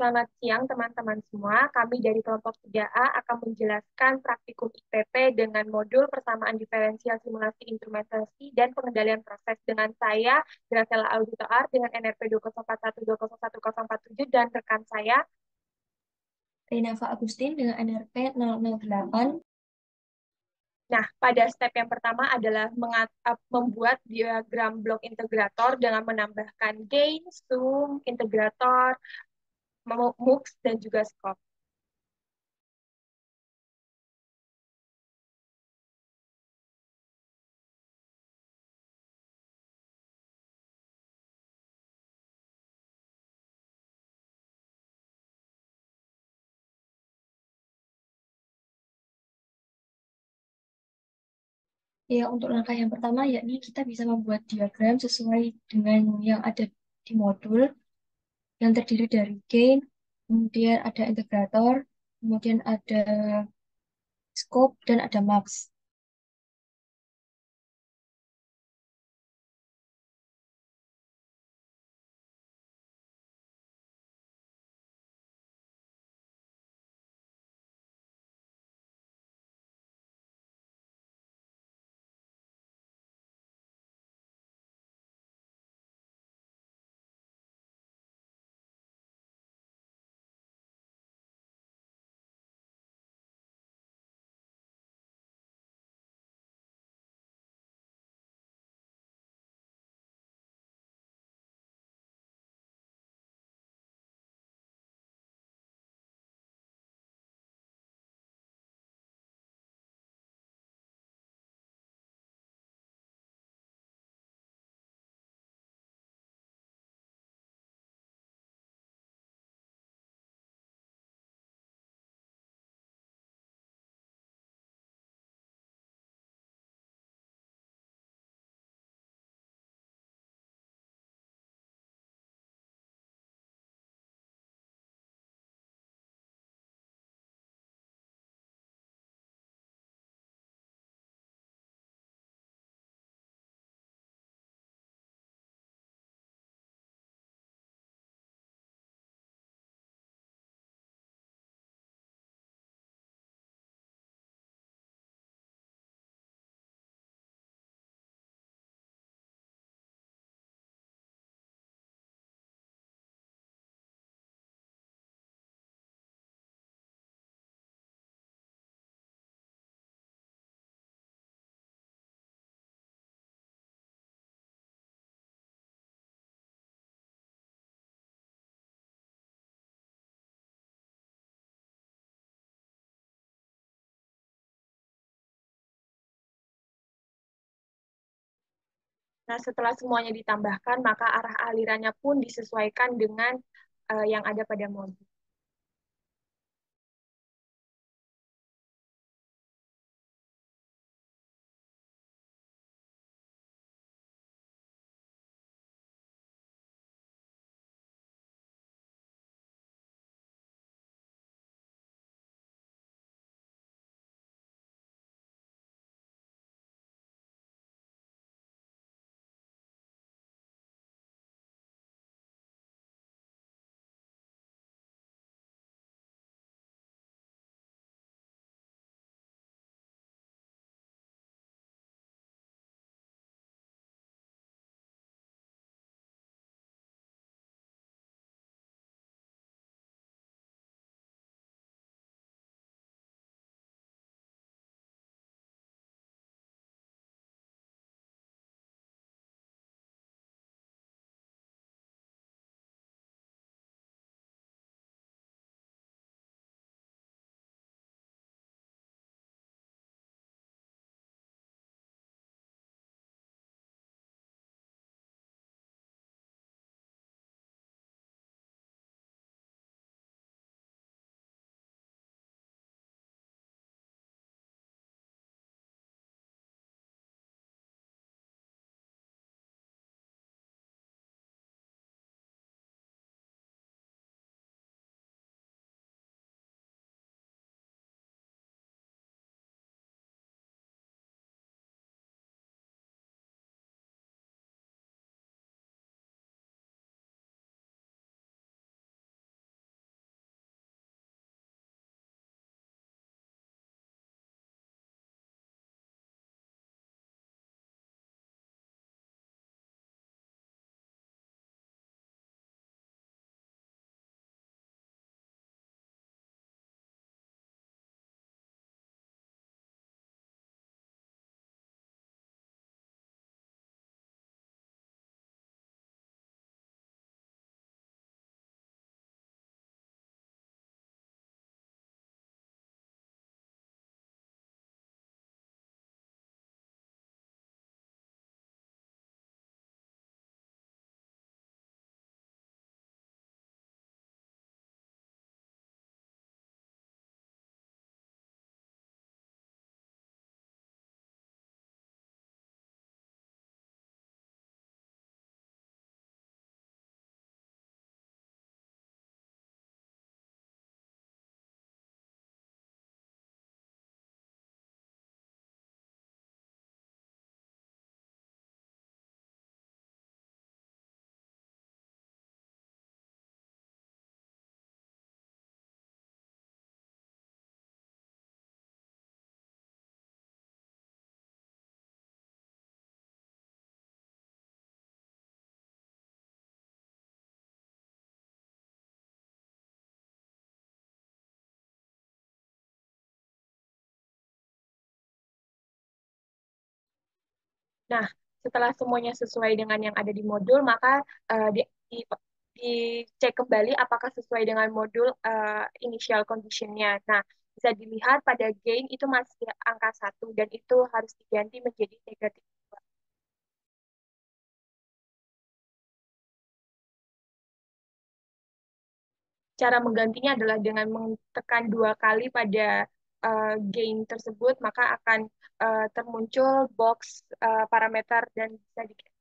Selamat siang teman-teman semua. Kami dari kelompok 3A akan menjelaskan praktikum IPP dengan modul persamaan diferensial simulasi instrumentasi dan pengendalian proses dengan saya, Graciela Auditoar dengan NRP 20412011047 dan rekan saya. Rinafa Agustin dengan NRP 008. Nah, pada step yang pertama adalah membuat diagram blok integrator dengan menambahkan gain, sum, integrator, mux, dan juga scope. Ya, untuk langkah yang pertama yakni kita bisa membuat diagram sesuai dengan yang ada di modul yang terdiri dari gain, kemudian ada integrator, kemudian ada scope, dan ada max. Nah, setelah semuanya ditambahkan, maka arah alirannya pun disesuaikan dengan yang ada pada modul. Nah, setelah semuanya sesuai dengan yang ada di modul, maka dicek kembali apakah sesuai dengan modul initial condition-nya. Nah, bisa dilihat pada gain itu masih angka 1 dan itu harus diganti menjadi negatif. Cara menggantinya adalah dengan menekan 2 kali pada gain tersebut, maka akan termuncul box parameter dan bisa diganti.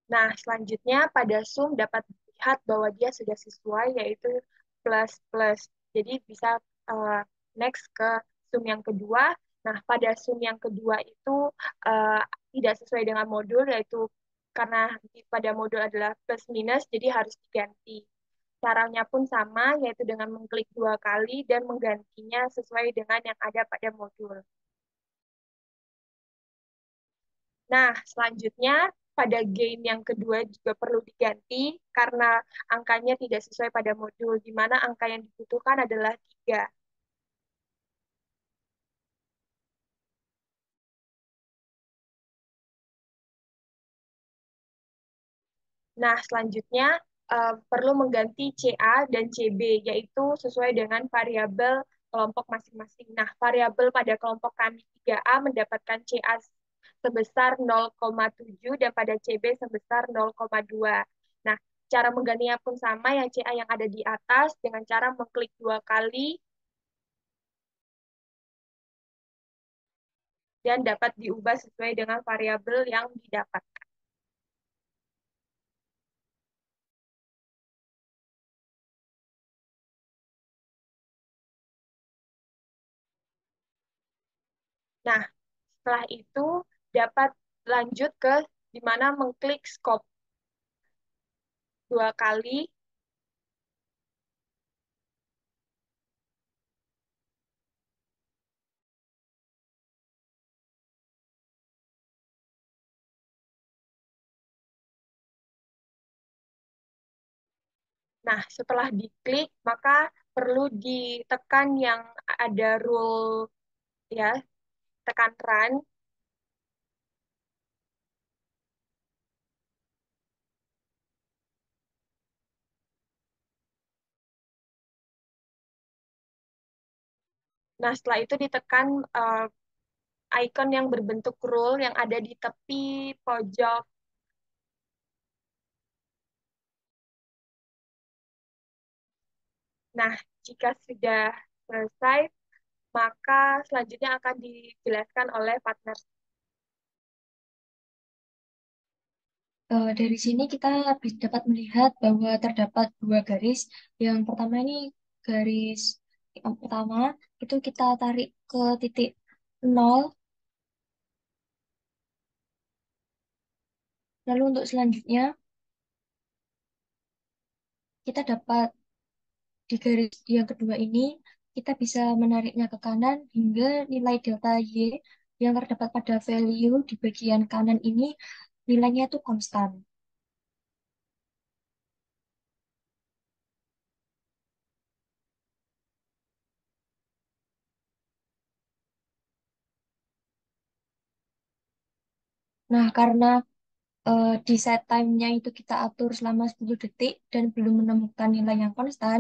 Nah, selanjutnya pada sum dapat dilihat bahwa dia sudah sesuai, yaitu plus plus. Jadi bisa uh, next ke sum yang kedua. Nah, pada sum yang kedua itu uh, tidak sesuai dengan modul, yaitu karena pada modul adalah plus minus, jadi harus diganti. Caranya pun sama, yaitu dengan mengklik 2 kali dan menggantinya sesuai dengan yang ada pada modul. Nah, selanjutnya pada gain yang kedua juga perlu diganti karena angkanya tidak sesuai pada modul, di mana angka yang dibutuhkan adalah 3. Nah, selanjutnya perlu mengganti CA dan CB, yaitu sesuai dengan variabel kelompok masing-masing. Nah, variabel pada kelompok kami 3A mendapatkan CA sebesar 0,7 dan pada CB sebesar 0,2. Nah, cara menggantinya pun sama, yang CA yang ada di atas dengan cara mengklik 2 kali dan dapat diubah sesuai dengan variabel yang didapat. Nah, setelah itu dapat lanjut ke di mana mengklik scope 2 kali. Nah, setelah diklik, maka perlu ditekan yang ada rule ya, tekan run. Nah, setelah itu ditekan icon yang berbentuk rule yang ada di tepi pojok. Nah, jika sudah selesai, maka selanjutnya akan dijelaskan oleh partner. Dari sini kita dapat melihat bahwa terdapat dua garis. Yang pertama ini garis yang pertama itu kita tarik ke titik nol. Lalu untuk selanjutnya kita dapat di garis yang kedua ini kita bisa menariknya ke kanan hingga nilai delta Y yang terdapat pada value di bagian kanan ini nilainya itu konstan. Nah, karena di set time-nya itu kita atur selama 10 detik dan belum menemukan nilai yang konstan,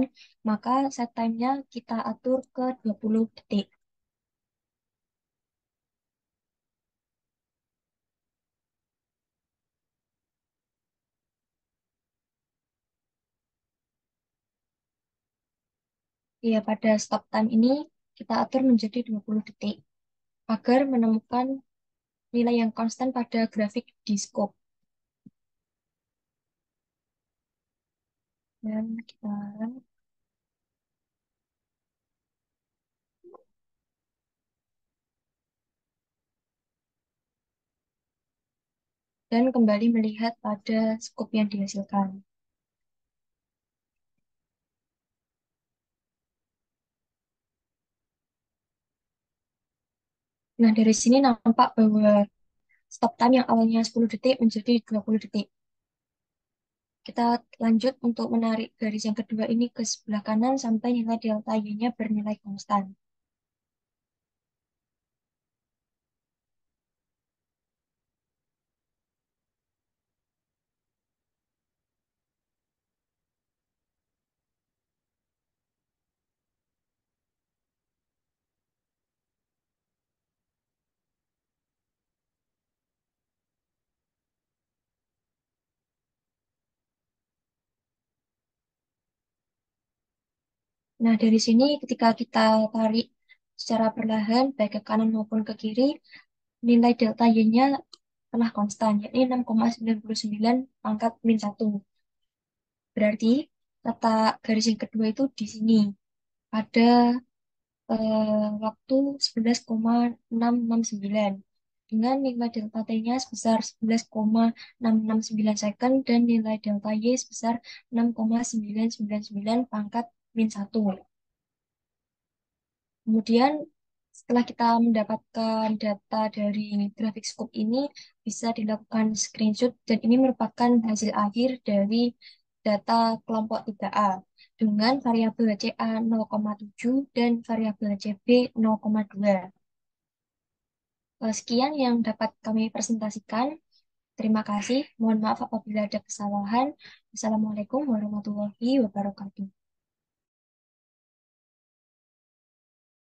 maka set time-nya kita atur ke 20 detik. Ya, pada stop time ini kita atur menjadi 20 detik agar menemukan nilai yang konstan pada grafik di scope. Dan kita dan kembali melihat pada skop yang dihasilkan. Nah, dari sini nampak bahwa stop time yang awalnya 10 detik menjadi 20 detik. Kita lanjut untuk menarik garis yang kedua ini ke sebelah kanan sampai nilai delta Y-nya bernilai konstan. Nah, dari sini ketika kita tarik secara perlahan, baik ke kanan maupun ke kiri, nilai delta Y-nya telah konstan, yakni 6,99 pangkat min 1. Berarti letak garis yang kedua itu di sini. Pada waktu 11,669 dengan nilai delta T-nya sebesar 11,669 second dan nilai delta Y sebesar 6,999 pangkat min 1. Kemudian setelah kita mendapatkan data dari grafik scope ini, bisa dilakukan screenshot dan ini merupakan hasil akhir dari data kelompok 3A dengan variabel CA 0,7 dan variabel CB 0,2. Sekian yang dapat kami presentasikan. Terima kasih. Mohon maaf apabila ada kesalahan. Wassalamualaikum warahmatullahi wabarakatuh.